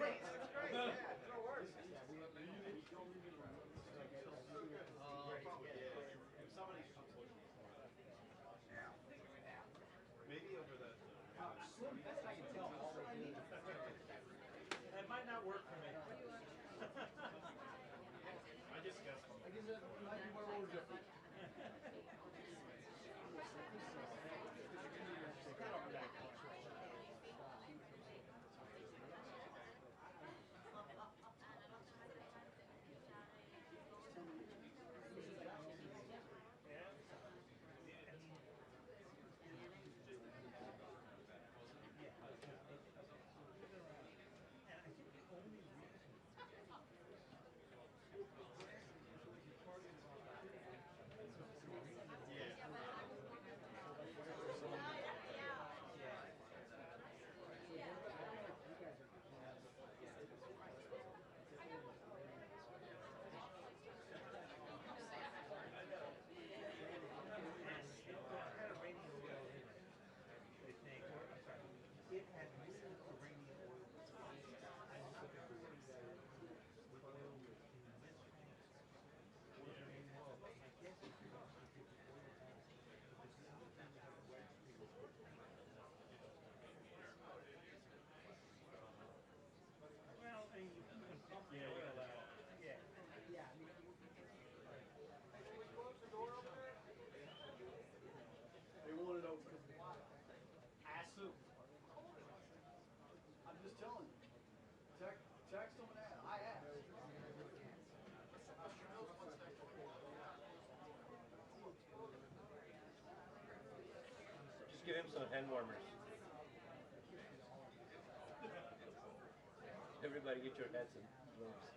great. That's great. Yeah, no worries. If somebody maybe over the Slim, best I can tell. All I need. It might not work for me. I just guessed. I guess it might be where we're different. And I think the only reason had Iranian oil in it, they think, or I'm sorry, it had little Iranian oil. And so the authorities said with oil in this tank, was Iranian oil. But my guess is you're going to have to take the oil out. But this is the thing that have wax people. Well, I mean, you can pump the oil out. Yeah. Yeah. They want it open. I assume. I'm just telling you. Text them and ask. I asked. Just give him some hand warmers. Everybody get your heads and warmers.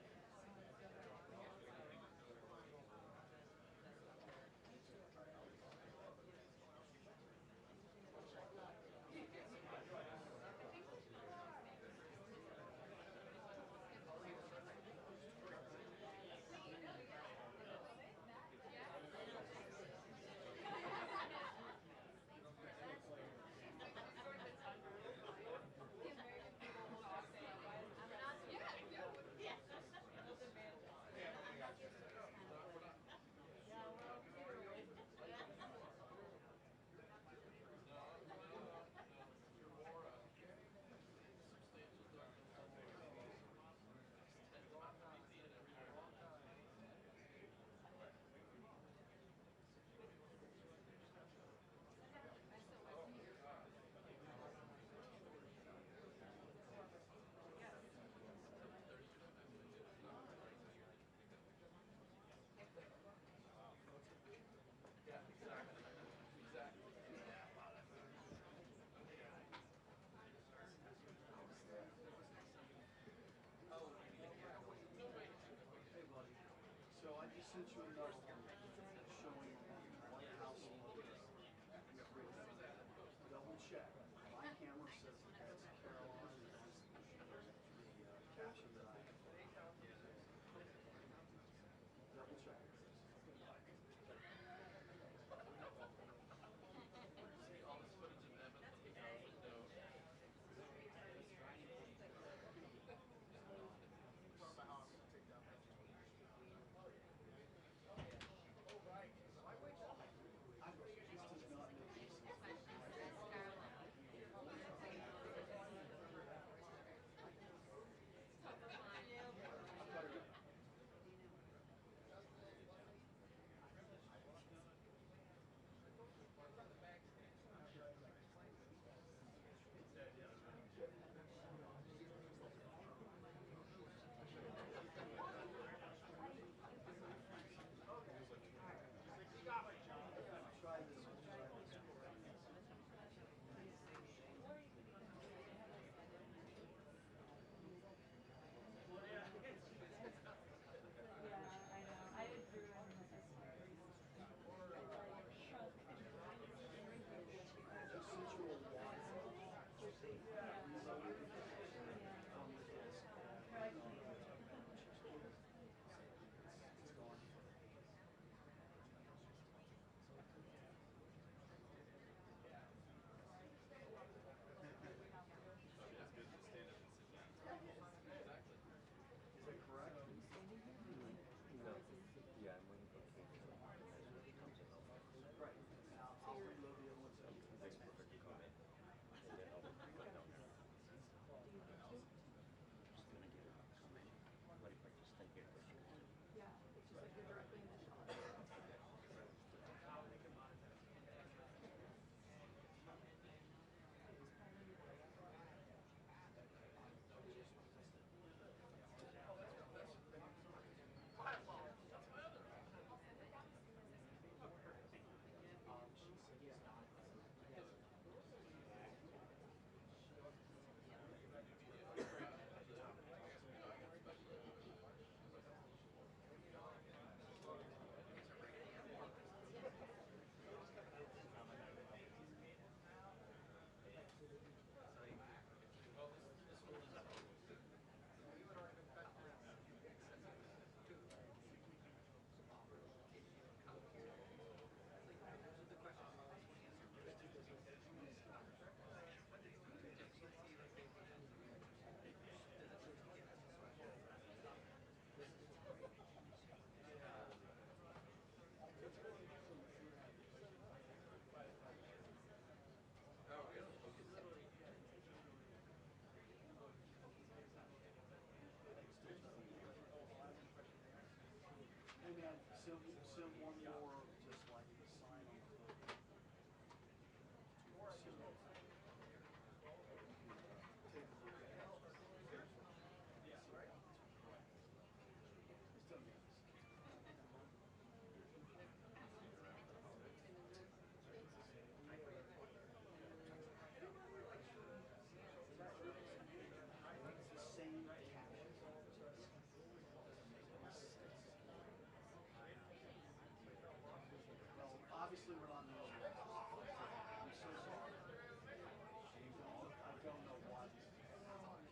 So I just sent you another one showing White House logos. Double check. My camera says that's Caroline. That's the caption that I have. Double check. See all this footage of Evan looking out the window. This does not make any sense. Try this one. Yeah, I know. I did too. I'm like, Just sensual water. It's gone. It's good to stand up and sit down. Sim one more, just like the sign on the hood. Sim. Take a look at it. Still yes. It's the same caption. Well, obviously we're not news. I'm so sorry. I don't know why this is happening.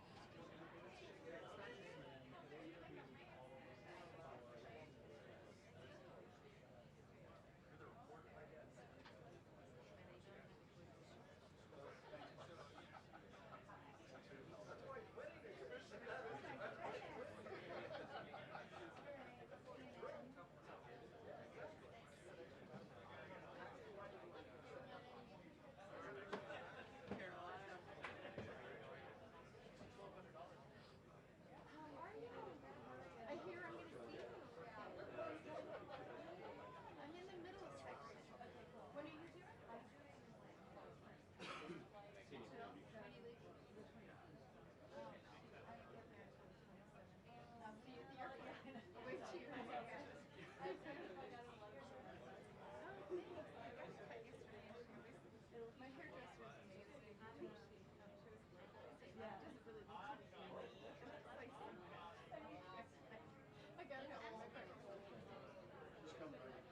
I hear I'm gonna see you. I'm in the middle section. When are you doing? When do you leave? Oh, I get there until the 27th. So you're way too early. I kind of got a letter. Oh, thanks. I got to cut yesterday. My hairdresser is amazing. Yeah, it doesn't really look too good. I gotta have all my credits. Just come right.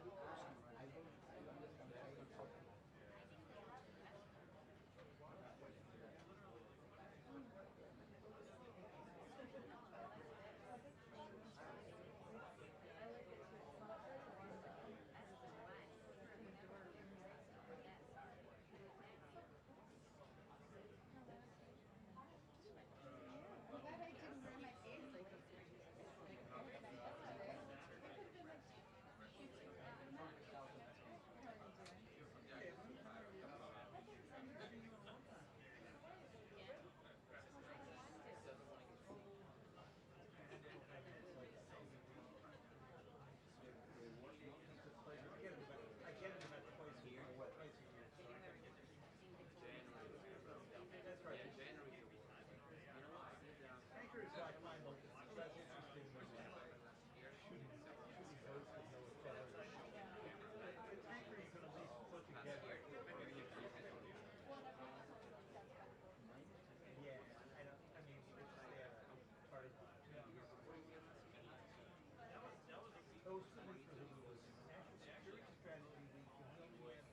I'm glad I didn't wear my face like this. I get it about twice a year. Twice a year. So I gotta get there. That's right. Anchors, I find that's interesting when shooting boats with no authority. The tanker you can at least put together. Yeah, I don't. I mean, it's there. Part of 2 years ago. Those two weeks was national security strategy week, and we only had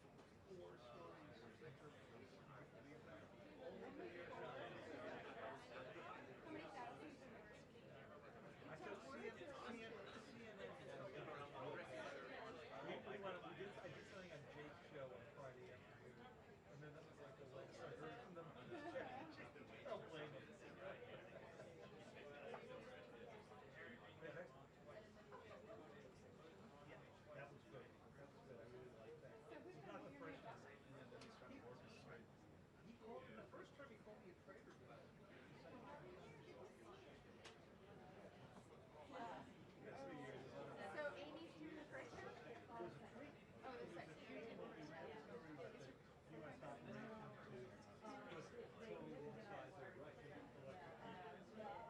4 stories interpreted. Only the airline. How many thousands? I saw CNN I did something on Jake's show on Friday afternoon, and then that was like the last I heard from them. Don't blame them. Yeah, that was good. That was good. I really liked that. He's not the first time. He called me the first time. He called me a traitor. The second time he called me So Amy's doing the first one? Oh, the second. You're doing the first one. U.S. operation to probe inside the Russian electric company.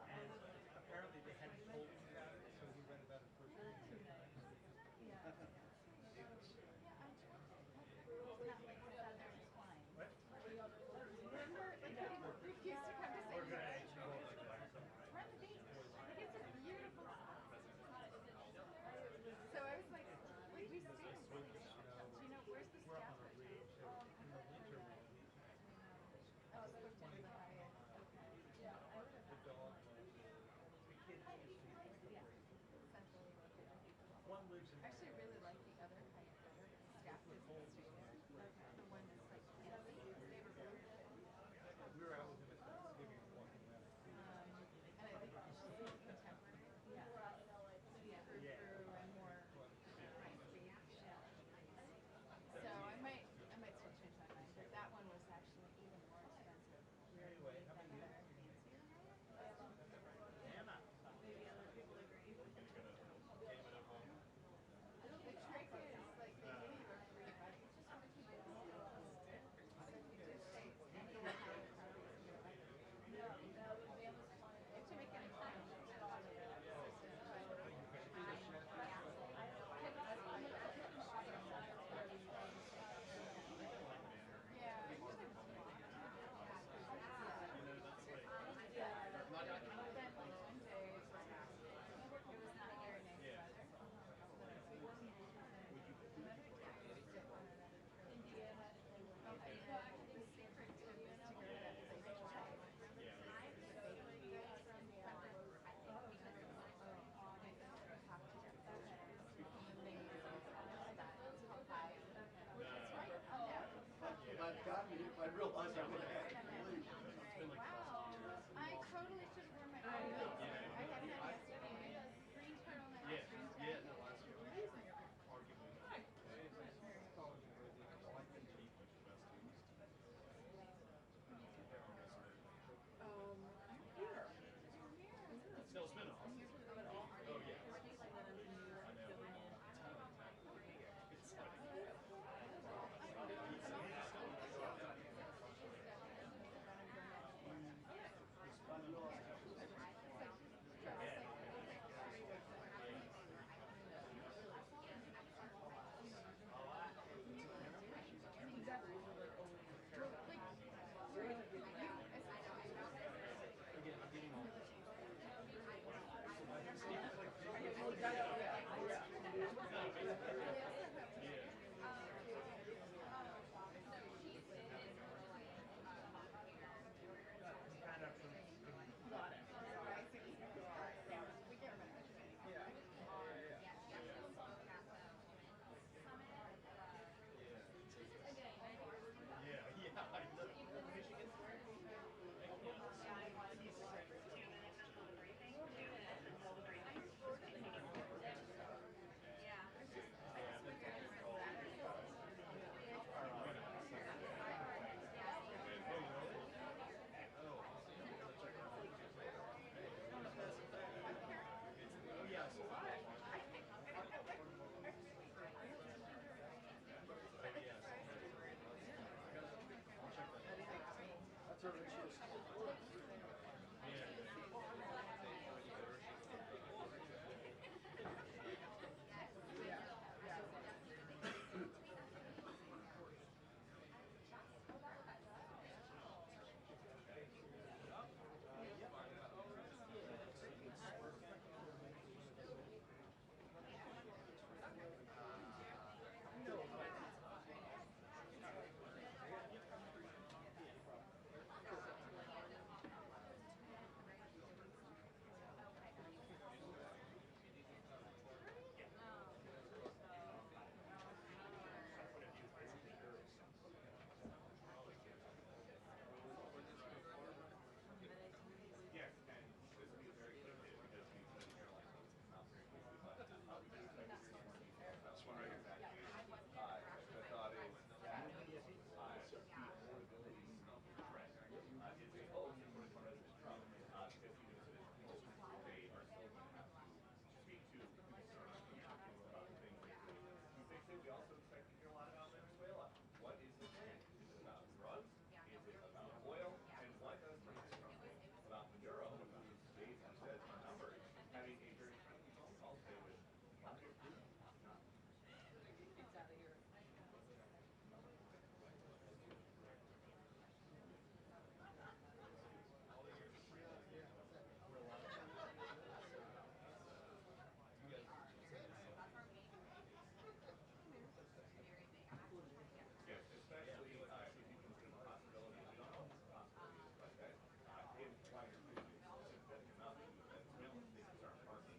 And apparently they hadn't told him about it, so he read about it first thing in the Times. Yeah, I'm not like Southern swine. What? Remember, like people refuse to come to St. We're gonna Louis. actually go like that. We're on the beach. Like it's a beautiful spot. So I was like we stayed in Vegas. Do you know where's the We're up staff? on a ridge, so in the winter we'll be Oh, it's booked into the high. Okay. Yeah, I would have. the dog loves it. The kids just need like a break. Centrally located. One lives in I actually really like the other hike better. The staff business street. The one that's like fancy. we were out with him at Thanksgiving walking around the sea. And I think she's more contemporary. Yeah. Yeah. And more high speed. Yeah. So I might still change my mind. But that one was actually even more expensive. Anyway, how about you? Maybe other people agree. Yes, and this will be a very quick hit because we said Caroline will come out very quickly, but we do expect to hear some more details about this one right here. The thought is that affordability threat is a hoax, according to President Trump, because he knows that his people, they are still going to have to speak to concerns from Americans about the things they do. He thinks that we also expect to hear a lot about Venezuela. What is the plan? Is it about drugs? Is it about oil? And what does President Trump think about Maduro, whose days, he says, are numbered, having a very friendly phone call today with Vladimir Putin? Yes, especially if you consider the possibility, and we don't know if it's a possibility, but that if Vladimir Putin is sympathetic enough to the Venezuelans, they can start parking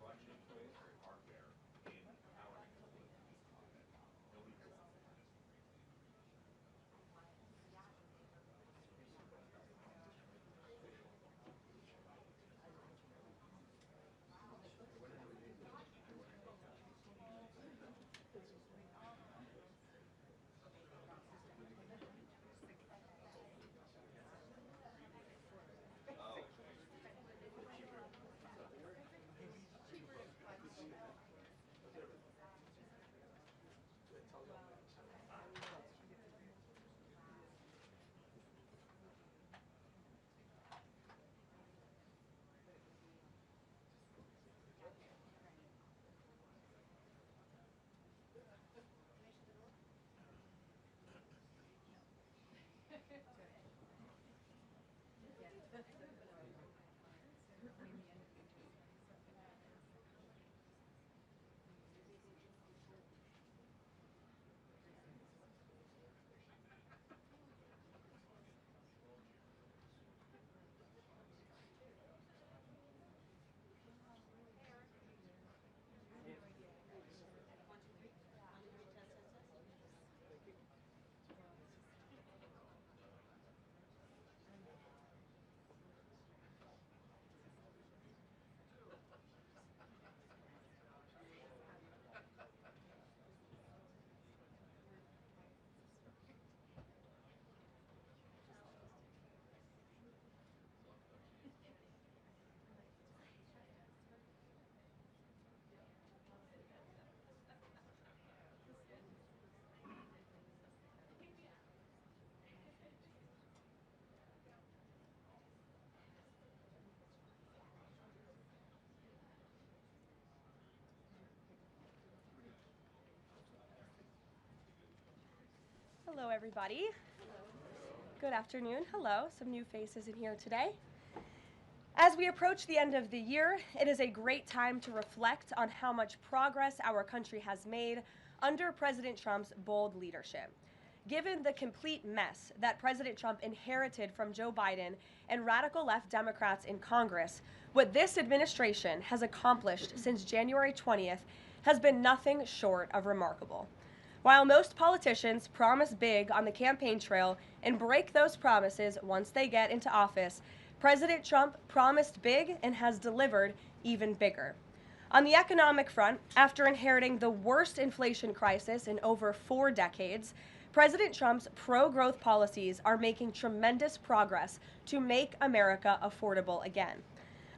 Russian military hardware in our neck of the woods in this continent. Nobody here wants that. Oh, Hello, everybody. Good afternoon. Hello. Some new faces in here today. As we approach the end of the year, it is a great time to reflect on how much progress our country has made under President Trump's bold leadership. Given the complete mess that President Trump inherited from Joe Biden and radical left Democrats in Congress, what this administration has accomplished since January 20th has been nothing short of remarkable. While most politicians promise big on the campaign trail and break those promises once they get into office, President Trump promised big and has delivered even bigger. On the economic front, after inheriting the worst inflation crisis in over 4 decades, President Trump's pro-growth policies are making tremendous progress to make America affordable again.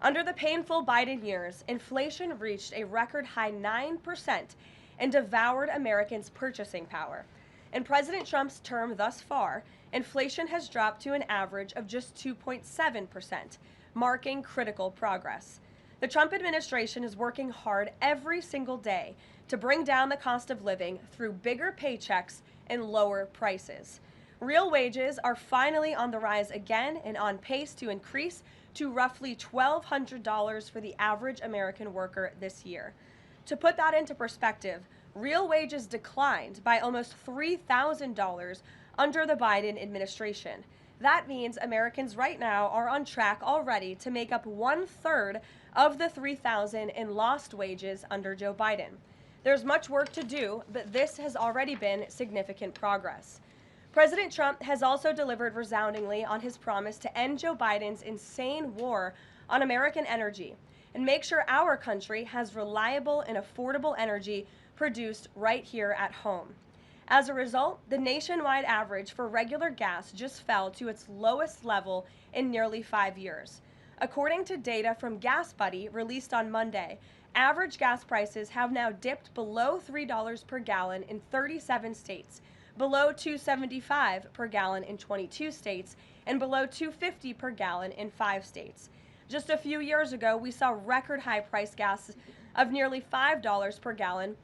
Under the painful Biden years, inflation reached a record high 9% and devoured Americans' purchasing power. In President Trump's term thus far, inflation has dropped to an average of just 2.7%, marking critical progress. The Trump administration is working hard every single day to bring down the cost of living through bigger paychecks and lower prices. Real wages are finally on the rise again and on pace to increase to roughly $1,200 for the average American worker this year. To put that into perspective, real wages declined by almost $3,000 under the Biden administration. That means Americans right now are on track already to make up 1/3 of the $3,000 in lost wages under Joe Biden. There's much work to do, but this has already been significant progress. President Trump has also delivered resoundingly on his promise to end Joe Biden's insane war on American energy and make sure our country has reliable and affordable energy produced right here at home. As a result, the nationwide average for regular gas just fell to its lowest level in nearly 5 years. According to data from Gas Buddy released on Monday, average gas prices have now dipped below $3 per gallon in 37 states, below $2.75 per gallon in 22 states, and below $2.50 per gallon in 5 states. Just a few years ago, we saw record high price gas of nearly $5 per gallon.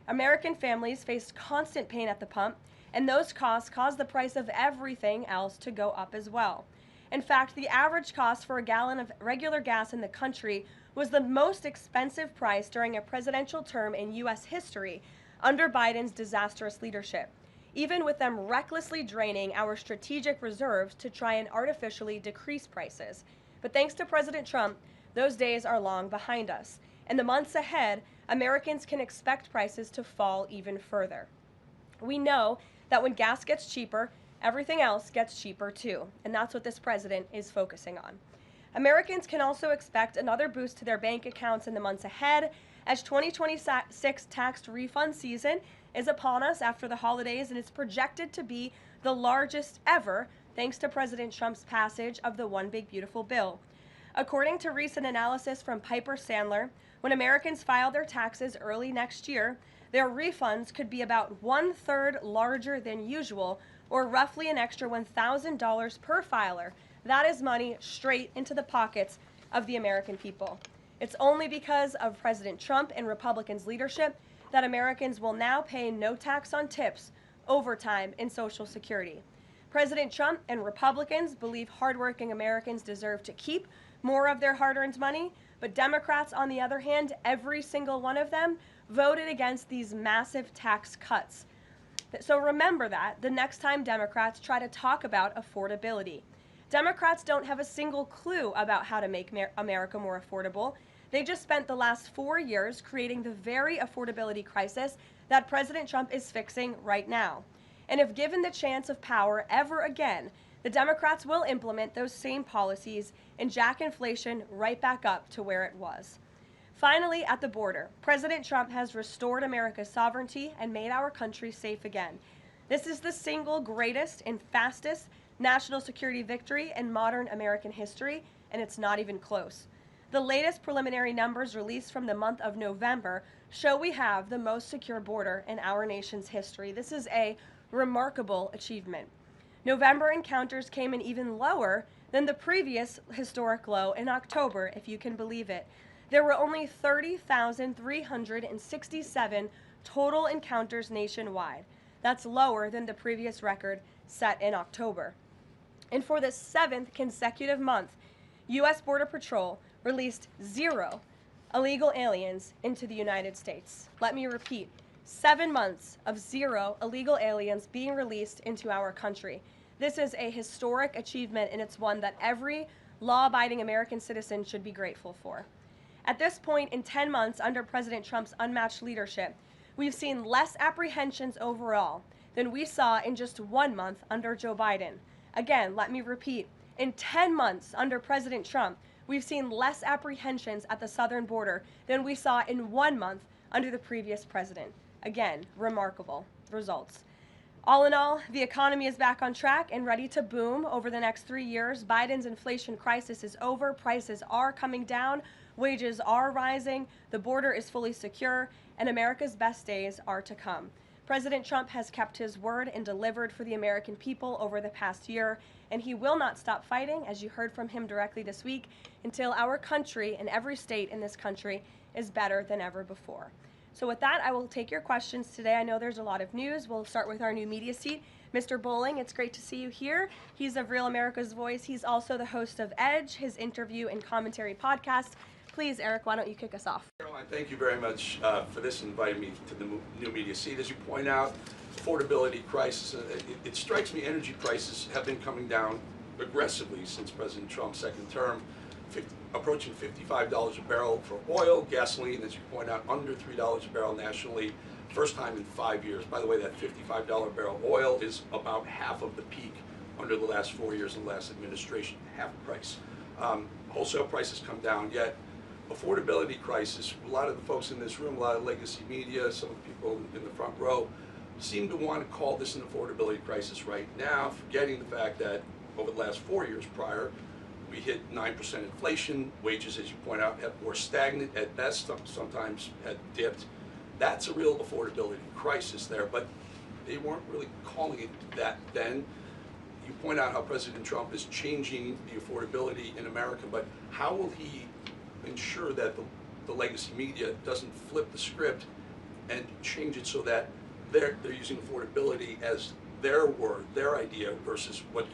American families faced constant pain at the pump, and those costs caused the price of everything else to go up as well. In fact, the average cost for a gallon of regular gas in the country was the most expensive price during a presidential term in U.S. history under Biden's disastrous leadership, even with them recklessly draining our strategic reserves to try and artificially decrease prices. But thanks to President Trump, those days are long behind us. In the months ahead, Americans can expect prices to fall even further. We know that when gas gets cheaper, everything else gets cheaper too, and that's what this president is focusing on. Americans can also expect another boost to their bank accounts in the months ahead, as 2026 tax refund season is upon us after the holidays, and it's projected to be the largest ever thanks to President Trump's passage of the One Big Beautiful Bill. According to recent analysis from Piper Sandler, when Americans file their taxes early next year, their refunds could be about 1/3 larger than usual, or roughly an extra $1,000 per filer. That is money straight into the pockets of the American people. It's only because of President Trump and Republicans' leadership that Americans will now pay no tax on tips, overtime, and Social Security. President Trump and Republicans believe hardworking Americans deserve to keep more of their hard-earned money, but Democrats, on the other hand, every single one of them, voted against these massive tax cuts. So remember that the next time Democrats try to talk about affordability. Democrats don't have a single clue about how to make America more affordable. They just spent the last 4 years creating the very affordability crisis that President Trump is fixing right now. And if given the chance of power ever again, the Democrats will implement those same policies and jack inflation right back up to where it was. Finally, at the border, President Trump has restored America's sovereignty and made our country safe again. This is the single greatest and fastest national security victory in modern American history, and it's not even close. The latest preliminary numbers released from the month of November show we have the most secure border in our nation's history. This is a remarkable achievement. November encounters came in even lower than the previous historic low in October, if you can believe it. There were only 30,367 total encounters nationwide. That's lower than the previous record set in October. And for the 7th consecutive month, U.S. Border Patrol released 0 illegal aliens into the United States. Let me repeat, 7 months of 0 illegal aliens being released into our country. This is a historic achievement, and it's one that every law-abiding American citizen should be grateful for. At this point, in 10 months under President Trump's unmatched leadership, we've seen less apprehensions overall than we saw in just 1 month under Joe Biden. Again, let me repeat, in 10 months under President Trump, we've seen less apprehensions at the southern border than we saw in 1 month under the previous president. Again, remarkable results. All in all, the economy is back on track and ready to boom over the next 3 years. Biden's inflation crisis is over. Prices are coming down. Wages are rising. The border is fully secure, and America's best days are to come. President Trump has kept his word and delivered for the American people over the past year, and he will not stop fighting, as you heard from him directly this week, until our country and every state in this country is better than ever before. So with that, I will take your questions today. I know there's a lot of news. We'll start with our new media seat. Mr. Bowling, it's great to see you here. He's of Real America's Voice. He's also the host of Edge, his interview and commentary podcast. Please, Eric, why don't you kick us off? Caroline, thank you very much for this and inviting me to the new media seat. As you point out, affordability crisis, it strikes me energy prices have been coming down aggressively since President Trump's second term, approaching $55 a barrel for oil, gasoline, as you point out, under $3 a barrel nationally, first time in 5 years. By the way, that $55 barrel oil is about half of the peak under the last 4 years of the last administration, half the price. Wholesale prices come down, yet affordability crisis, a lot of the folks in this room, a lot of legacy media, some of the people in the front row, seem to want to call this an affordability crisis right now, forgetting the fact that over the last 4 years prior, we hit 9% inflation, wages, as you point out, were stagnant at best, sometimes had dipped. That's a real affordability crisis there, but they weren't really calling it that then. You point out how President Trump is changing the affordability in America, but how will he ensure that the legacy media doesn't flip the script and change it so that they're using affordability as their word, their idea, versus what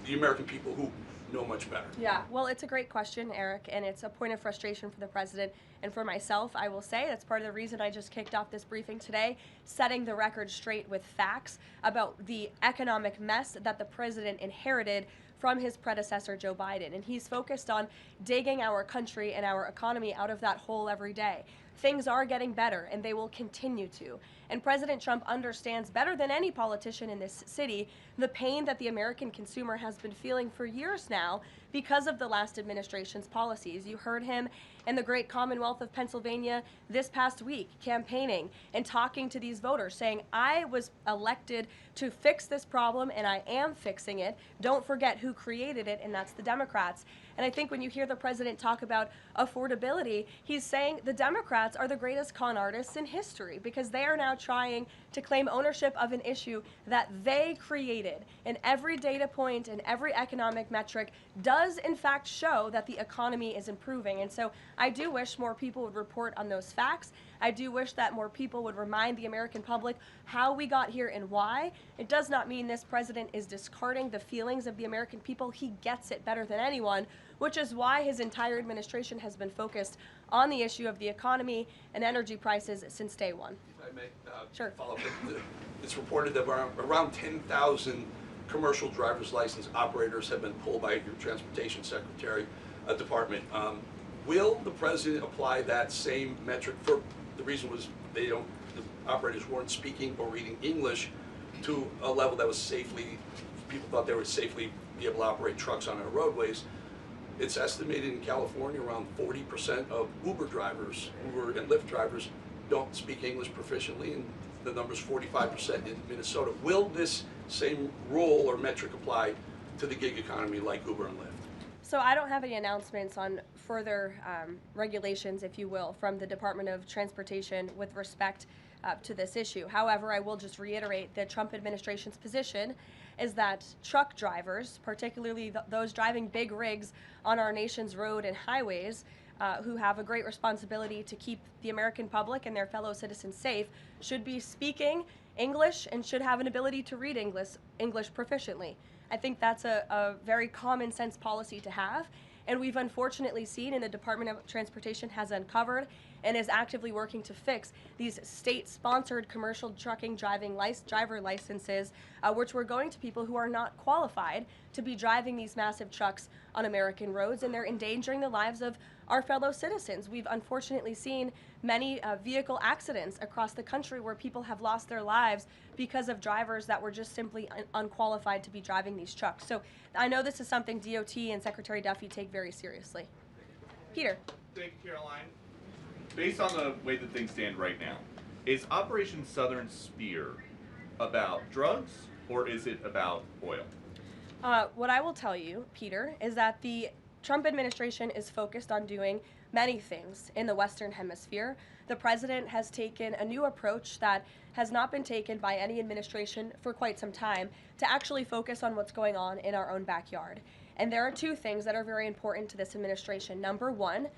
the American people who know much better? Yeah, well, it's a great question, Eric, and it's a point of frustration for the president and for myself. I will say that's part of the reason I just kicked off this briefing today, setting the record straight with facts about the economic mess that the president inherited from his predecessor, Joe Biden. And he's focused on digging our country and our economy out of that hole every day. Things are getting better, and they will continue to. And President Trump understands better than any politician in this city the pain that the American consumer has been feeling for years now because of the last administration's policies. You heard him in the great Commonwealth of Pennsylvania this past week campaigning and talking to these voters, saying, I was elected to fix this problem, and I am fixing it. Don't forget who created it, and that's the Democrats. And I think when you hear the president talk about affordability, he's saying the Democrats are the greatest con artists in history because they are now trying to claim ownership of an issue that they created. And every data point and every economic metric does in fact show that the economy is improving. And so I do wish more people would report on those facts. I do wish that more people would remind the American public how we got here and why. It does not mean this president is discarding the feelings of the American people. He gets it better than anyone, which is why his entire administration has been focused on the issue of the economy and energy prices since day one. If I may Sure. follow up, it's reported that around 10,000 commercial driver's license operators have been pulled by your transportation secretary department. Will the president apply that same metric? For the reason was the operators weren't speaking or reading English to a level that was safely, people thought they would safely be able to operate trucks on our roadways. It's estimated in California around 40% of Uber drivers, Uber and Lyft drivers, don't speak English proficiently, and the number's 45% in Minnesota. Will this same rule or metric apply to the gig economy like Uber and Lyft? So I don't have any announcements on further regulations, if you will, from the Department of Transportation with respect to this issue. However, I will just reiterate the Trump administration's position is that truck drivers, particularly those driving big rigs on our nation's road and highways, who have a great responsibility to keep the American public and their fellow citizens safe, should be speaking English and should have an ability to read English proficiently. I think that's a very common sense policy to have. And we've unfortunately seen, and the Department of Transportation has uncovered and is actively working to fix these state-sponsored commercial trucking driver licenses, which were going to people who are not qualified to be driving these massive trucks on American roads, and they're endangering the lives of our fellow citizens. We've unfortunately seen many vehicle accidents across the country where people have lost their lives because of drivers that were just simply unqualified to be driving these trucks. So I know this is something DOT and Secretary Duffy take very seriously. Peter. Thank you, Caroline. Based on the way that things stand right now, is Operation Southern Spear about drugs or is it about oil? What I will tell you, Peter, is that the Trump administration is focused on doing many things in the Western Hemisphere. The president has taken a new approach that has not been taken by any administration for quite some time to actually focus on what's going on in our own backyard. And there are two things that are very important to this administration. Number one,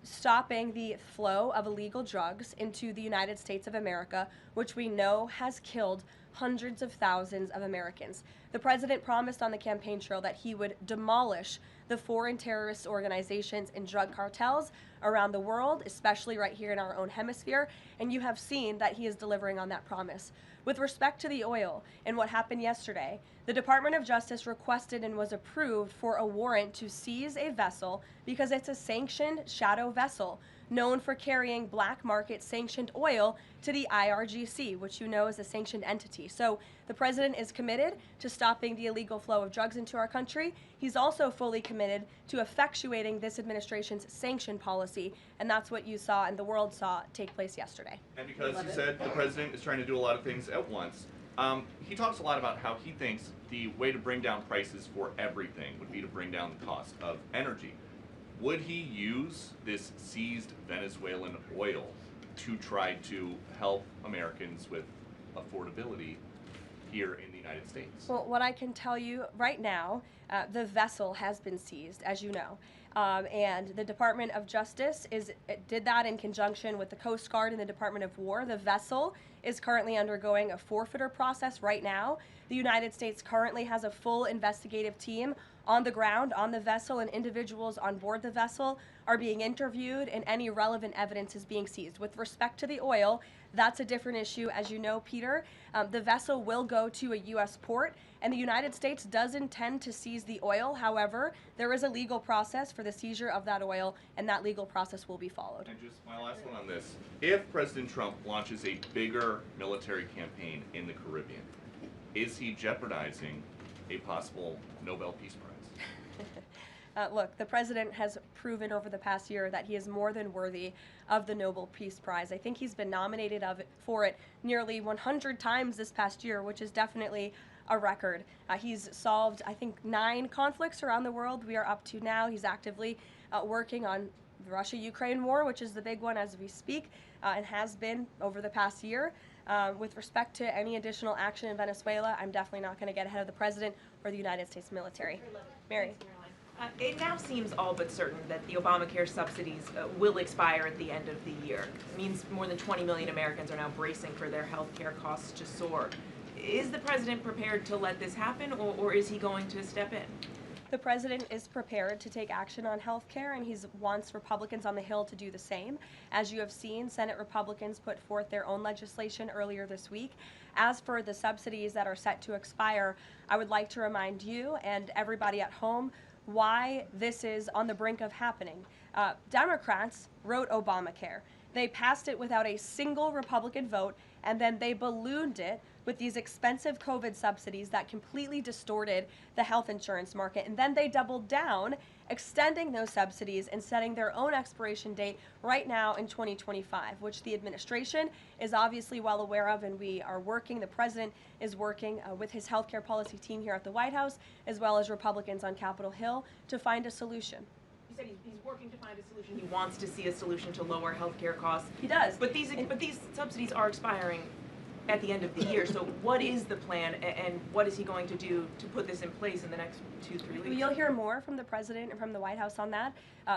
stopping the flow of illegal drugs into the United States of America, which we know has killed hundreds of thousands of Americans. The president promised on the campaign trail that he would demolish the foreign terrorist organizations and drug cartels around the world, especially right here in our own hemisphere, and you have seen that he is delivering on that promise. With respect to the oil and what happened yesterday, the Department of Justice requested and was approved for a warrant to seize a vessel because it's a sanctioned shadow vessel known for carrying black market sanctioned oil to the IRGC, which you know is a sanctioned entity. So the president is committed to stopping the illegal flow of drugs into our country. He's also fully committed to effectuating this administration's sanction policy, and that's what you saw and the world saw take place yesterday. And because he said the president is trying to do a lot of things at once, he talks a lot about how he thinks the way to bring down prices for everything would be to bring down the cost of energy. Would he use this seized Venezuelan oil to try to help Americans with affordability here in the United States? Well, what I can tell you right now, the vessel has been seized, as you know. And the Department of Justice did that in conjunction with the Coast Guard and the Department of War. The vessel is currently undergoing a forfeiture process right now. The United States currently has a full investigative team on the ground, on the vessel, and individuals on board the vessel are being interviewed and any relevant evidence is being seized. With respect to the oil, that's a different issue. As you know, Peter, the vessel will go to a U.S. port, and the United States does intend to seize the oil. However, there is a legal process for the seizure of that oil, and that legal process will be followed. And just my last one on this. If President Trump launches a bigger military campaign in the Caribbean, is he jeopardizing a possible Nobel Peace Prize? Look, the president has proven over the past year that he is more than worthy of the Nobel Peace Prize. I think he's been nominated for it nearly 100 times this past year, which is definitely a record. He's solved, I think, 9 conflicts around the world. We are up to now. He's actively working on the Russia-Ukraine war, which is the big one as we speak, and has been over the past year. With respect to any additional action in Venezuela, I'm definitely not going to get ahead of the president or the United States military. Mary. It now seems all but certain that the Obamacare subsidies will expire at the end of the year. It means more than 20 million Americans are now bracing for their health care costs to soar. Is the president prepared to let this happen, or is he going to step in? The president is prepared to take action on health care, and he wants Republicans on the Hill to do the same. As you have seen, Senate Republicans put forth their own legislation earlier this week. As for the subsidies that are set to expire, I would like to remind you and everybody at home why this is on the brink of happening. Democrats wrote Obamacare. They passed it without a single Republican vote, and then they ballooned it with these expensive COVID subsidies that completely distorted the health insurance market. And then they doubled down, extending those subsidies and setting their own expiration date right now in 2025, which the administration is obviously well aware of, and we are working, the president is working with his healthcare policy team here at the White House, as well as Republicans on Capitol Hill, to find a solution. You said he's working to find a solution. He wants to see a solution to lower health care costs. He does. But these subsidies are expiring at the end of the year. So what is the plan, and what is he going to do to put this in place in the next 2-3 weeks? You'll hear more from the president and from the White House on that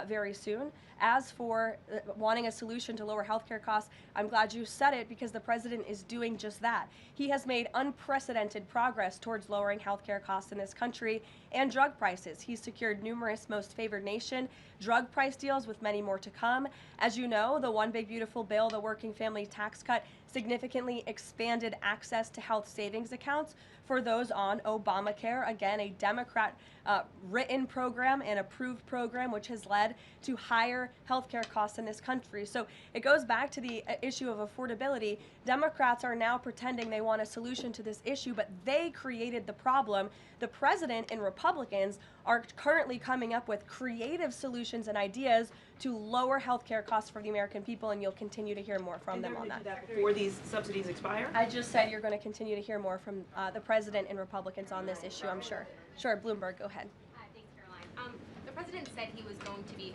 very soon. As for wanting a solution to lower healthcare costs, I'm glad you said it, because the president is doing just that. He has made unprecedented progress towards lowering healthcare costs in this country and drug prices. He's secured numerous most favored nation drug price deals, with many more to come. As you know, the One Big Beautiful Bill, the working family tax cut, significantly expanded access to health savings accounts for those on Obamacare. Again, a Democrat written program and approved program, which has led to higher healthcare costs in this country. So it goes back to the issue of affordability. Democrats are now pretending they want a solution to this issue, but they created the problem. The president and Republicans are currently coming up with creative solutions and ideas to lower healthcare costs for the American people, and you'll continue to hear more from them on that. Before these subsidies expire? I just said you're going to continue to hear more from the president and Republicans on this issue, I'm sure. Sure, Bloomberg, go ahead. Thanks, Caroline. The president said he was going to be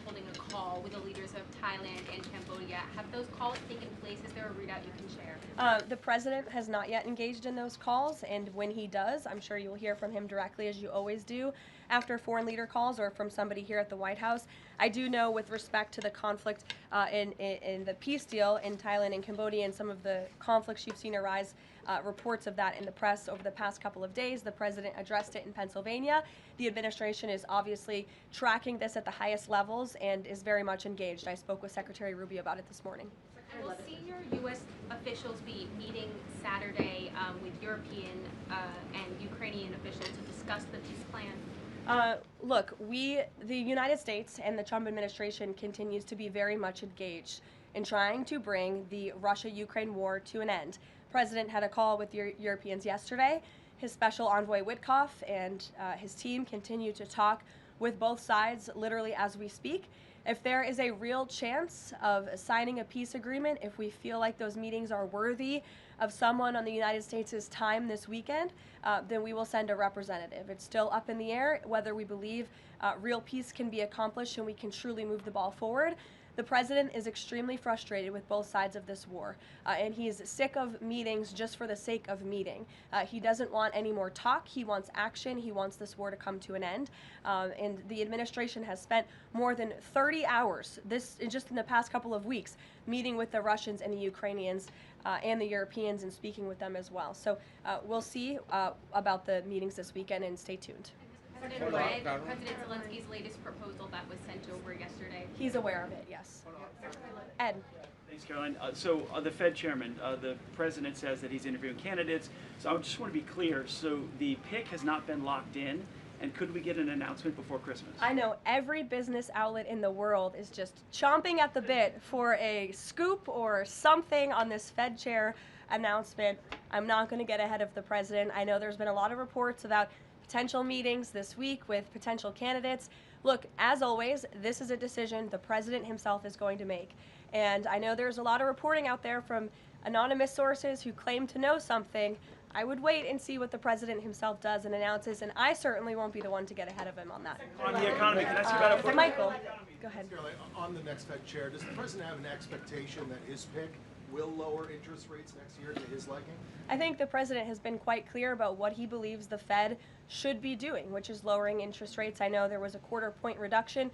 holding a call with the leaders of Thailand and Cambodia. Have those calls taken place? Is there a readout you can share? The president has not yet engaged in those calls, and when he does, I'm sure you'll hear from him directly, as you always do, after foreign leader calls or from somebody here at the White House. I do know, with respect to the conflict in the peace deal in Thailand and Cambodia and some of the conflicts you've seen arise, reports of that in the press over the past couple of days. The president addressed it in Pennsylvania. The administration is obviously tracking this at the highest levels and is very much engaged. I spoke with Secretary Rubio about it this morning. And will senior U.S. officials be meeting Saturday with European and Ukrainian officials to discuss the peace plan? Look, the United States and the Trump administration continues to be very much engaged in trying to bring the Russia-Ukraine war to an end. The president had a call with Europeans yesterday. His special envoy Witkoff and his team continue to talk with both sides literally as we speak. If there is a real chance of signing a peace agreement, if we feel like those meetings are worthy of someone on the United States' time this weekend, then we will send a representative. It's still up in the air whether we believe real peace can be accomplished and we can truly move the ball forward. The president is extremely frustrated with both sides of this war, and he's sick of meetings just for the sake of meeting. He doesn't want any more talk. He wants action. He wants this war to come to an end. And the administration has spent more than 30 hours, just in the past couple of weeks, meeting with the Russians and the Ukrainians and the Europeans and speaking with them as well. So we'll see about the meetings this weekend, and stay tuned. President read President Zelensky's latest proposal that was sent over yesterday. He's aware of it, yes. Ed. Thanks, Caroline. So the Fed chairman, the president says that he's interviewing candidates. So I just want to be clear. So the pick has not been locked in, and could we get an announcement before Christmas? I know every business outlet in the world is just chomping at the bit for a scoop or something on this Fed chair announcement. I'm not going to get ahead of the president. I know there's been a lot of reports about potential meetings this week with potential candidates. Look, as always, this is a decision the president himself is going to make. And I know there's a lot of reporting out there from anonymous sources who claim to know something. I would wait and see what the president himself does and announces, and I certainly won't be the one to get ahead of him on that. On the economy, can I ask you about affordability? Michael, go ahead. On the next Fed chair, does the president have an expectation that his pick will lower interest rates next year to his liking? I think the president has been quite clear about what he believes the Fed should be doing, which is lowering interest rates. I know there was a quarter-point reduction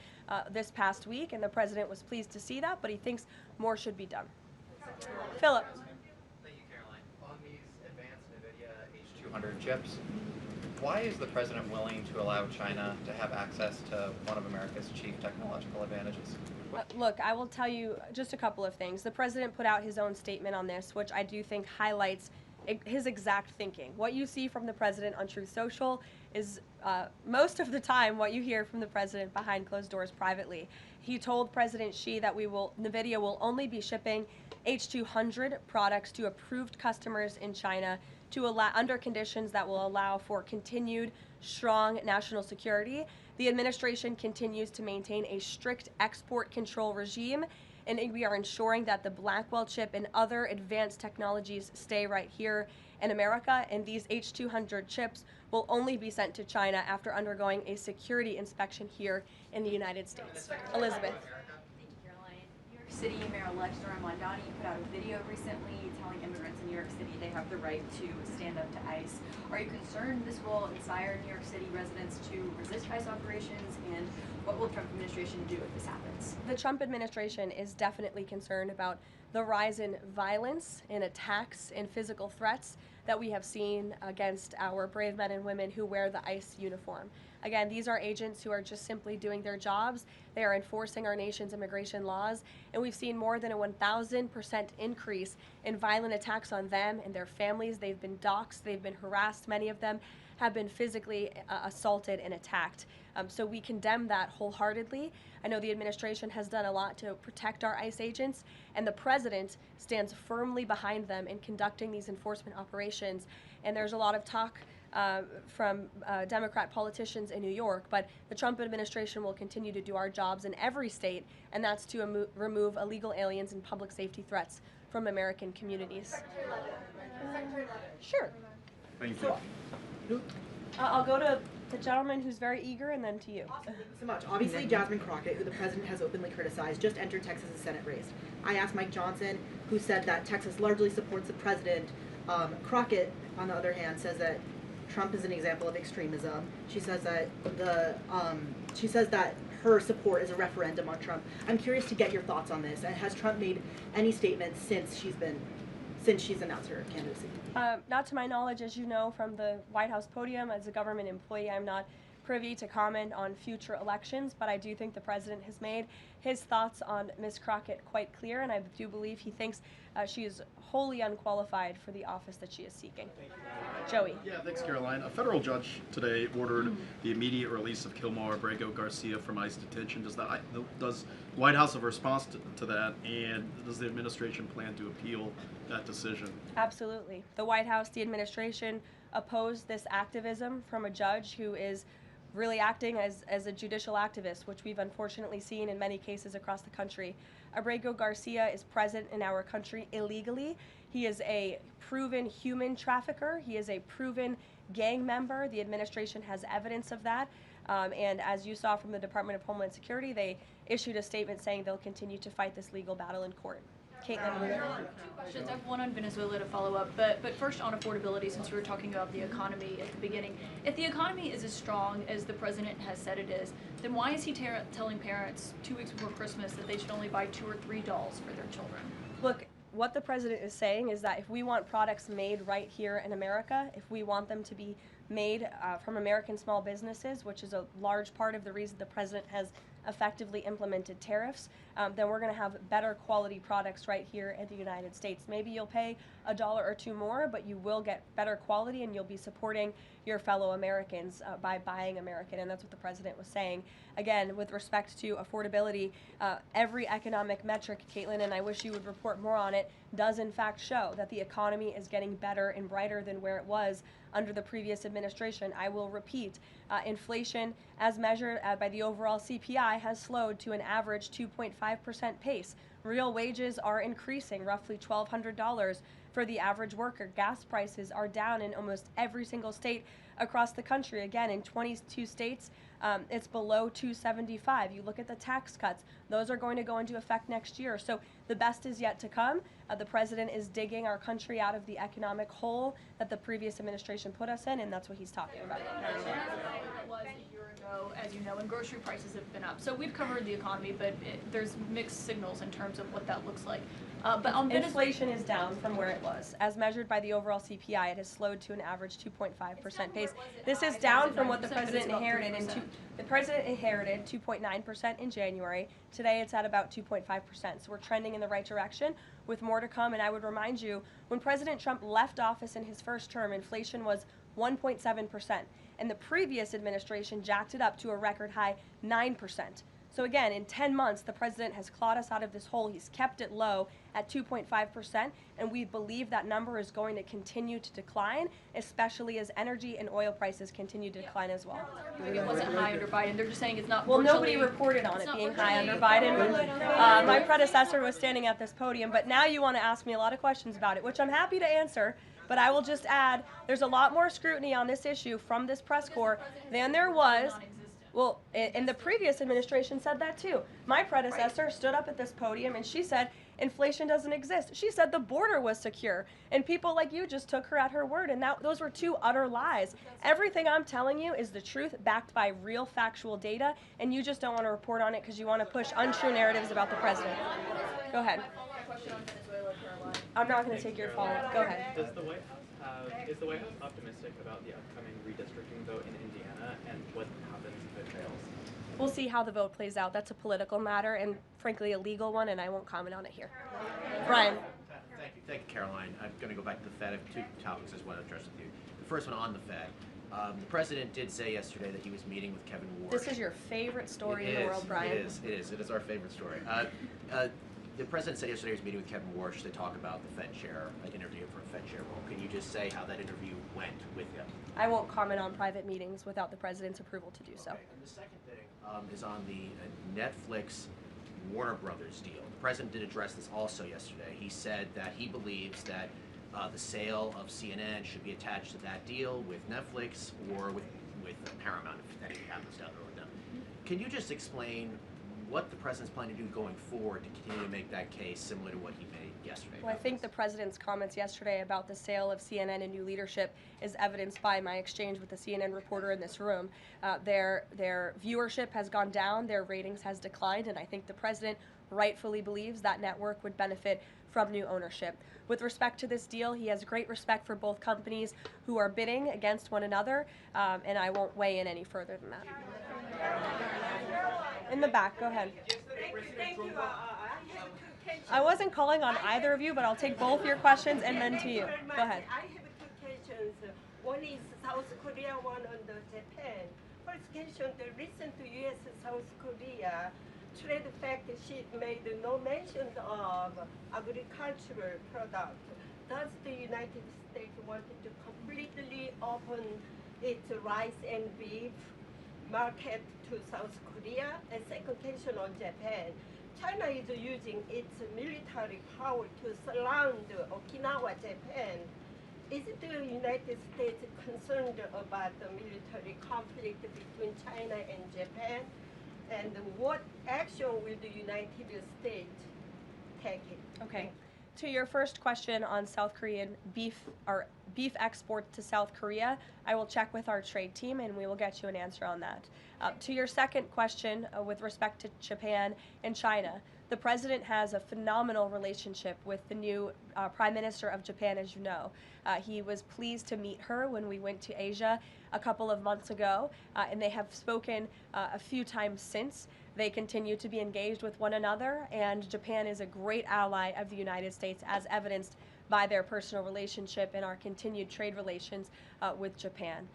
this past week, and the president was pleased to see that, but he thinks more should be done. Philip. Thank you, Caroline. On these advanced NVIDIA H200 chips, why is the president willing to allow China to have access to one of America's chief technological advantages? Look, I will tell you just a couple of things. The president put out his own statement on this, which I do think highlights his exact thinking. What you see from the president on Truth Social is most of the time what you hear from the president behind closed doors privately. He told President Xi that NVIDIA will only be shipping H200 products to approved customers in China under conditions that will allow for continued strong national security. The administration continues to maintain a strict export control regime, and we are ensuring that the Blackwell chip and other advanced technologies stay right here in America, and these H200 chips will only be sent to China after undergoing a security inspection here in the United States. Elizabeth. Thank you, Caroline. New York City Mayor-elect Zohran Mamdani put out a video recently telling immigrants in New York City they have the right to stand up to ICE. Are you concerned this will inspire New York City residents to resist ICE operations, and what will the Trump administration do if this happens? The Trump administration is definitely concerned about the rise in violence, in attacks, and physical threats that we have seen against our brave men and women who wear the ICE uniform. Again, these are agents who are just simply doing their jobs. They are enforcing our nation's immigration laws, and we've seen more than a 1,000% increase in violent attacks on them and their families. They've been doxxed, they've been harassed, many of them have been physically assaulted and attacked. So we condemn that wholeheartedly. I know the administration has done a lot to protect our ICE agents, and the president stands firmly behind them in conducting these enforcement operations. And there's a lot of talk from Democrat politicians in New York, but the Trump administration will continue to do our jobs in every state, and that's to remove illegal aliens and public safety threats from American communities. Sure. Thank you. I'll go to the gentleman who's very eager, and then to you. Thank you so much. Obviously, Jasmine Crockett, who the president has openly criticized, just entered Texas' Senate race. I asked Mike Johnson, who said that Texas largely supports the president. Crockett, on the other hand, says that Trump is an example of extremism. She says that her support is a referendum on Trump. I'm curious to get your thoughts on this. And has Trump made any statements since she's announced her candidacy? Not to my knowledge, as you know, from the White House podium, as a government employee, I'm not privy to comment on future elections, but I do think the president has made his thoughts on Ms. Crockett quite clear, and I do believe he thinks she is wholly unqualified for the office that she is seeking. Joey. Yeah, thanks, Caroline. A federal judge today ordered the immediate release of Kilmar Abrego Garcia from ICE detention. Does the White House have a response to that, and does the administration plan to appeal that decision? Absolutely. The White House, the administration, opposed this activism from a judge who is really acting as a judicial activist, which we've unfortunately seen in many cases across the country. Abrego Garcia is present in our country illegally. He is a proven human trafficker. He is a proven gang member. The administration has evidence of that. And as you saw from the Department of Homeland Security, they issued a statement saying they'll continue to fight this legal battle in court. Caitlin. Two questions. I have one on Venezuela to follow up, but first on affordability, since we were talking about the economy at the beginning. If the economy is as strong as the president has said it is, then why is he telling parents 2 weeks before Christmas that they should only buy 2 or 3 dolls for their children? Look, what the president is saying is that if we want products made right here in America, if we want them to be made from American small businesses, which is a large part of the reason the president has effectively implemented tariffs, then we're going to have better quality products right here in the United States. Maybe you'll pay $1 or $2 more, but you will get better quality and you'll be supporting your fellow Americans by buying American, and that's what the president was saying. Again, with respect to affordability, every economic metric, Caitlin, and I wish you would report more on it, does in fact show that the economy is getting better and brighter than where it was under the previous administration. I will repeat, inflation as measured by the overall CPI has slowed to an average 2.5% pace. Real wages are increasing, roughly $1,200 for the average worker. Gas prices are down in almost every single state across the country. Again, in 22 states, it's below $275. You look at the tax cuts, those are going to go into effect next year. So the best is yet to come. The president is digging our country out of the economic hole that the previous administration put us in, and that's what he's talking about. It was a year ago, as you know, and grocery prices have been up. So we've covered the economy, but there's mixed signals in terms of what that looks like. But on inflation is down from where it was. As measured by the overall CPI, it has slowed to an average 2.5% pace. This is down from what the president inherited. The president inherited 2.9% in January. Today it's at about 2.5%. So we're trending in the right direction with more to come. And I would remind you, when President Trump left office in his first term, inflation was 1.7%. And the previous administration jacked it up to a record high 9%. So again, in 10 months, the president has clawed us out of this hole. He's kept it low at 2.5%, and we believe that number is going to continue to decline, especially as energy and oil prices continue to decline as well. It wasn't high under Biden. They're just saying it's not. Well, nobody reported on it being high under Biden. My predecessor was standing at this podium, but now you want to ask me a lot of questions about it, which I'm happy to answer. But I will just add, there's a lot more scrutiny on this issue from this press corps than there was. Well, and the previous administration said that too. My predecessor stood up at this podium and she said inflation doesn't exist. She said the border was secure, and people like you just took her at her word, and those were two utter lies. Everything I'm telling you is the truth, backed by real factual data, and you just don't want to report on it because you want to push untrue narratives about the president. Go ahead. I'm not going to take your follow-up. Go ahead. Is the White House optimistic about the upcoming redistricting vote in Indiana, and what happens if it fails? We'll see how the vote plays out. That's a political matter and, frankly, a legal one, and I won't comment on it here. Brian. Thank you, Caroline. I'm going to go back to the Fed. I have 2 topics I just want to address with you. The first one on the Fed. The president did say yesterday that he was meeting with Kevin Warsh. This is your favorite story in the world, Brian. It is our favorite story. The president said yesterday he was meeting with Kevin Warsh to talk about the Fed chair, interview for a Fed chair role. Can you just say how that interview went with him? I won't comment on private meetings without the president's approval to do so. And the second thing is on the Netflix Warner Brothers deal. The president did address this also yesterday. He said that he believes that the sale of CNN should be attached to that deal with Netflix or with Paramount, if anything happens down the road with them. Can you just explain what the president's planning to do going forward to continue to make that case similar to what he made yesterday? Well, I think the president's comments yesterday about the sale of CNN and new leadership is evidenced by my exchange with the CNN reporter in this room. Their viewership has gone down, their ratings has declined, and I think the president rightfully believes that network would benefit from new ownership. With respect to this deal, he has great respect for both companies who are bidding against one another, and I won't weigh in any further than that. In the back, go ahead. Thank you. I wasn't calling on either of you, but I'll take both your questions and then to you. Go ahead. I have two questions. One is South Korea, one on the Japan. First question, the recent U.S.-South Korea trade fact sheet made no mention of agricultural product. Does the United States want to completely open its rice and beef market to South Korea? And second question on Japan. China is using its military power to surround Okinawa, Japan. Is the United States concerned about the military conflict between China and Japan? And what action will the United States take? Okay. To your first question on South Korean beef export to South Korea, I will check with our trade team and we will get you an answer on that. To your second question with respect to Japan and China, the president has a phenomenal relationship with the new Prime Minister of Japan, as you know. He was pleased to meet her when we went to Asia a couple of months ago, and they have spoken a few times since. They continue to be engaged with one another, and Japan is a great ally of the United States, as evidenced by their personal relationship and our continued trade relations with Japan.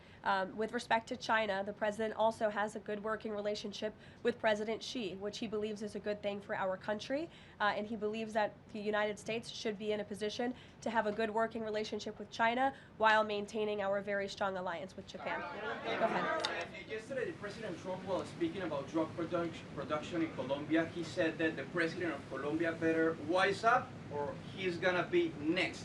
With respect to China, the president also has a good working relationship with President Xi, which he believes is a good thing for our country, and he believes that the United States should be in a position to have a good working relationship with China while maintaining our very strong alliance with Japan. Go ahead. Yesterday, President Trump was speaking about drug production in Colombia. He said that the president of Colombia better wise up or he's gonna be next.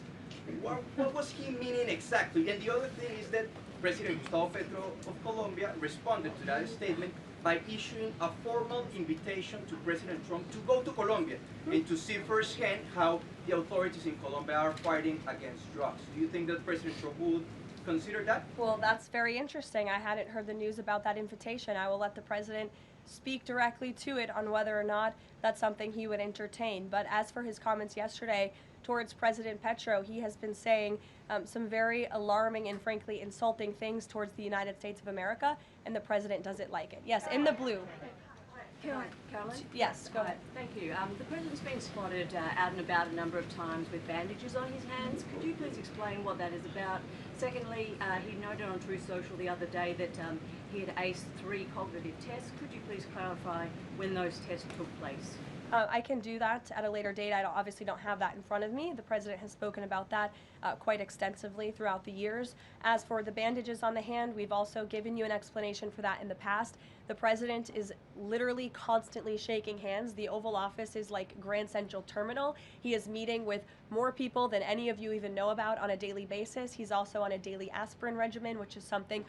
What was he meaning exactly? And the other thing is that President Gustavo Petro of Colombia responded to that statement by issuing a formal invitation to President Trump to go to Colombia and to see firsthand how the authorities in Colombia are fighting against drugs. Do you think that President Trump would consider that? Well, that's very interesting. I hadn't heard the news about that invitation. I will let the president speak directly to it on whether or not that's something he would entertain. But as for his comments yesterday towards President Petro, he has been saying some very alarming and frankly insulting things towards the United States of America, and the president doesn't like it. Yes, in the blue. Karoline? Yes, go ahead. Thank you. The president's been spotted out and about a number of times with bandages on his hands. Could you please explain what that is about? Secondly, he noted on True Social the other day that he had aced 3 cognitive tests. Could you please clarify when those tests took place? I can do that at a later date. I obviously don't have that in front of me. The president has spoken about that quite extensively throughout the years. As for the bandages on the hand, we've also given you an explanation for that in the past. The president is literally constantly shaking hands. The Oval Office is like Grand Central Terminal. He is meeting with more people than any of you even know about on a daily basis. He's also on a daily aspirin regimen, which is something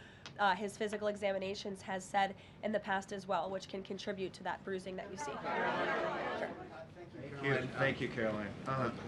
his physical examinations has said in the past as well, which can contribute to that bruising that you see. Sure. Thank you, Caroline.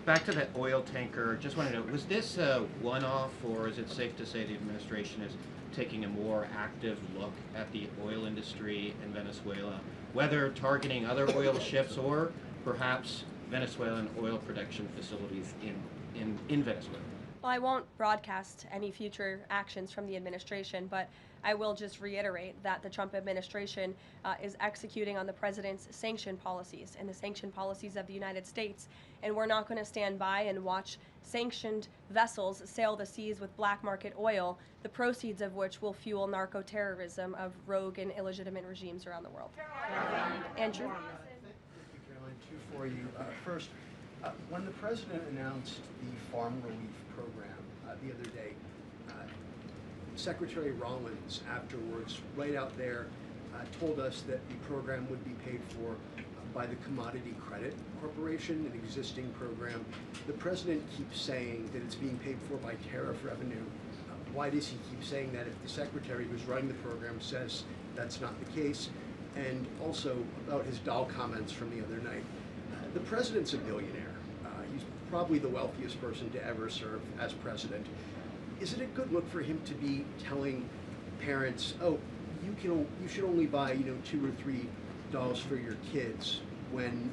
Back to that oil tanker, just want to know, was this a one-off, or is it safe to say the administration is taking a more active look at the oil industry in Venezuela, whether targeting other oil ships or perhaps Venezuelan oil production facilities in Venezuela? Well, I won't broadcast any future actions from the administration, but I will just reiterate that the Trump administration is executing on the president's sanction policies and the sanction policies of the United States, and we're not going to stand by and watch sanctioned vessels sail the seas with black market oil, the proceeds of which will fuel narco-terrorism of rogue and illegitimate regimes around the world. Andrew? Thank you, Caroline. 2 for you. First, when the president announced the farm relief program the other day, Secretary Rollins afterwards, right out there, told us that the program would be paid for by the Commodity Credit Corporation, an existing program. The president keeps saying that it's being paid for by tariff revenue. Why does he keep saying that if the secretary who's running the program says that's not the case? And also about his doll comments from the other night. The president's a billionaire. He's probably the wealthiest person to ever serve as president. Is it a good look for him to be telling parents, oh, you should only buy, $2 or $3 for your kids, when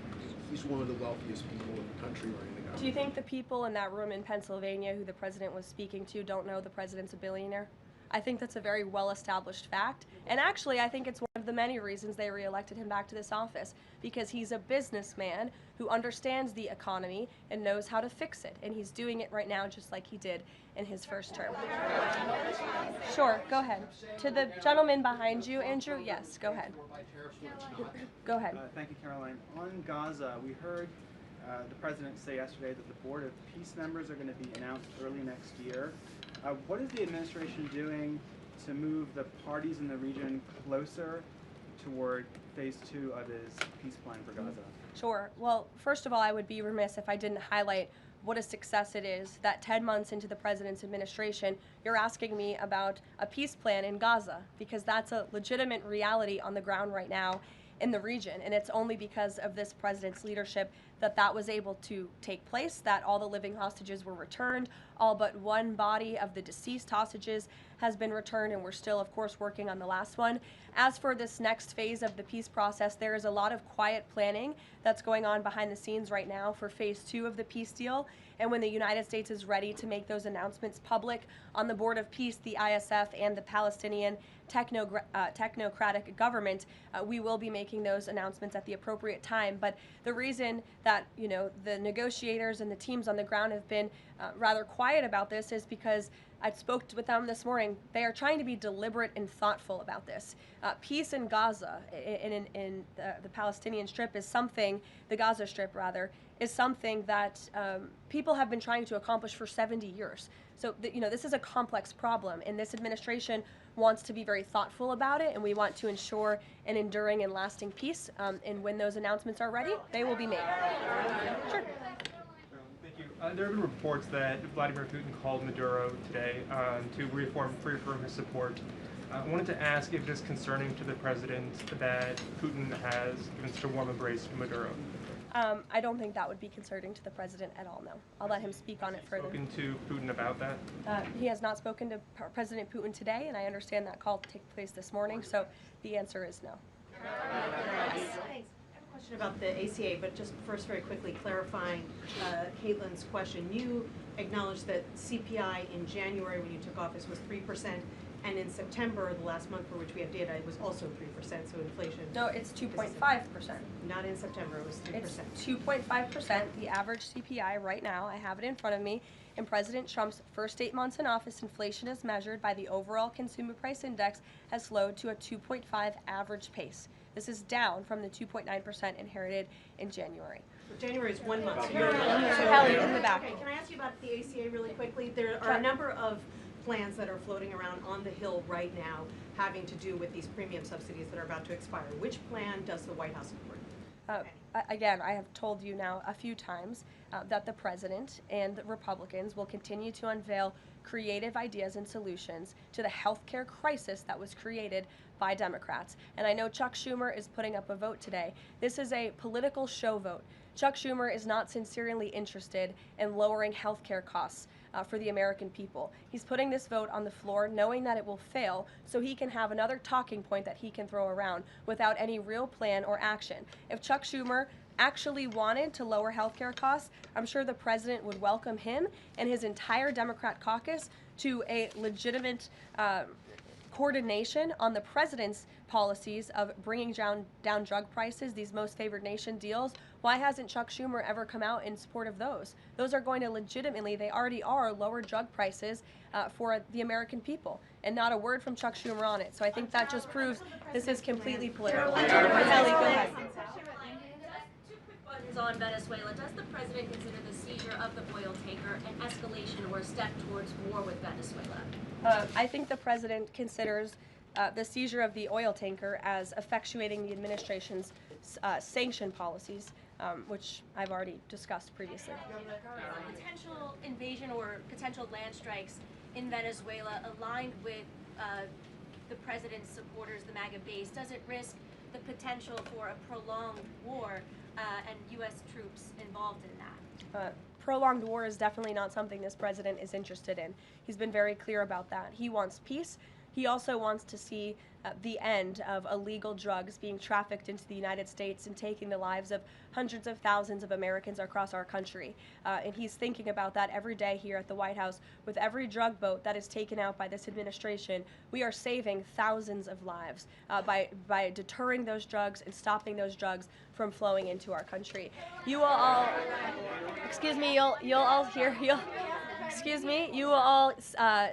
he's one of the wealthiest people in the country running the government? Do you think the people in that room in Pennsylvania who the president was speaking to don't know the president's a billionaire? I think that's a very well-established fact, and actually I think it's one of the many reasons they re-elected him back to this office, because he's a businessman who understands the economy and knows how to fix it, and he's doing it right now just like he did in his first term. Sure, go ahead. To the gentleman behind you, Andrew, yes, go ahead. Go ahead. Thank you, Caroline. On Gaza, we heard the president say yesterday that the Board of Peace members are going to be announced early next year. What is the administration doing to move the parties in the region closer toward phase 2 of his peace plan for Gaza? Sure. Well, first of all, I would be remiss if I didn't highlight what a success it is that 10 months into the president's administration, you're asking me about a peace plan in Gaza, because that's a legitimate reality on the ground right now in the region, and it's only because of this president's leadership that was able to take place, that all the living hostages were returned, all but one body of the deceased hostages has been returned, and we're still, of course, working on the last one. As for this next phase of the peace process, there is a lot of quiet planning that's going on behind the scenes right now for phase 2 of the peace deal, and when the United States is ready to make those announcements public on the Board of Peace, the ISF, and the Palestinian technocratic government, we will be making those announcements at the appropriate time. But the reason that the negotiators and the teams on the ground have been rather quiet about this is because I spoke with them this morning. They are trying to be deliberate and thoughtful about this. Peace in Gaza, in the Palestinian Strip, is something, the Gaza Strip rather, is something that people have been trying to accomplish for 70 years. So, this is a complex problem, and this administration wants to be very thoughtful about it, and we want to ensure an enduring and lasting peace. And when those announcements are ready, they will be made. Sure. Thank you. There have been reports that Vladimir Putin called Maduro today to reaffirm his support. I wanted to ask if it is concerning to the president that Putin has given such a warm embrace to Maduro. I don't think that would be concerning to the president at all, no. I'll let him speak on it further. Spoken to Putin about that? He has not spoken to President Putin today, and I understand that call took place this morning, so the answer is no. Thanks. I have a question about the ACA, but just first very quickly clarifying Caitlin's question. You acknowledged that CPI in January when you took office was 3%, and in September, the last month for which we have data, it was also 3%, so inflation. No, it's 2.5%. Not in September, it was 3%. It's 2.5%, the average CPI right now. I have it in front of me. In President Trump's first 8 months in office, inflation as measured by the overall consumer price index has slowed to a 2.5 average pace. This is down from the 2.9% inherited in January. So January is 1 month. Kelly, in the back. Okay, can I ask you about the ACA really quickly? There are a number of plans that are floating around on the Hill right now having to do with these premium subsidies that are about to expire. Which plan does the White House support? Again, I have told you now a few times that the president and the Republicans will continue to unveil creative ideas and solutions to the healthcare crisis that was created by Democrats. And I know Chuck Schumer is putting up a vote today. This is a political show vote. Chuck Schumer is not sincerely interested in lowering healthcare costs for the American people. He's putting this vote on the floor knowing that it will fail so he can have another talking point that he can throw around without any real plan or action. If Chuck Schumer actually wanted to lower healthcare costs, I'm sure the president would welcome him and his entire Democrat caucus to a legitimate coordination on the president's policies of bringing down drug prices, these most favored nation deals. Why hasn't Chuck Schumer ever come out in support of those? Those are going to legitimately, they already are, lower drug prices for the American people. And not a word from Chuck Schumer on it. So I think that just proves this is completely political. Kelly, go ahead. Two quick buttons on Venezuela. Does the president consider the seizure of the oil tanker an escalation or a step towards war with Venezuela? I think the president considers the seizure of the oil tanker as effectuating the administration's sanction policies, which I've already discussed previously. Potential invasion or potential land strikes in Venezuela aligned with the president's supporters, the MAGA base, does it risk the potential for a prolonged war and U.S. troops involved in that? Prolonged war is definitely not something this president is interested in. He's been very clear about that. He wants peace. He also wants to see the end of illegal drugs being trafficked into the United States and taking the lives of hundreds of thousands of Americans across our country. And he's thinking about that every day here at the White House. With every drug boat that is taken out by this administration, we are saving thousands of lives by deterring those drugs and stopping those drugs from flowing into our country. You will all, excuse me, you'll all hear, excuse me, you will all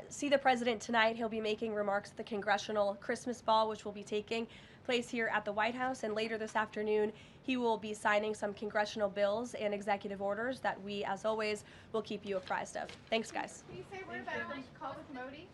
see the president tonight. He'll be making remarks at the Congressional Christmas Ball, which will be taking place here at the White House. And later this afternoon, he will be signing some congressional bills and executive orders that we, as always, will keep you apprised of. Thanks, guys. Can you say a word about the call with Modi?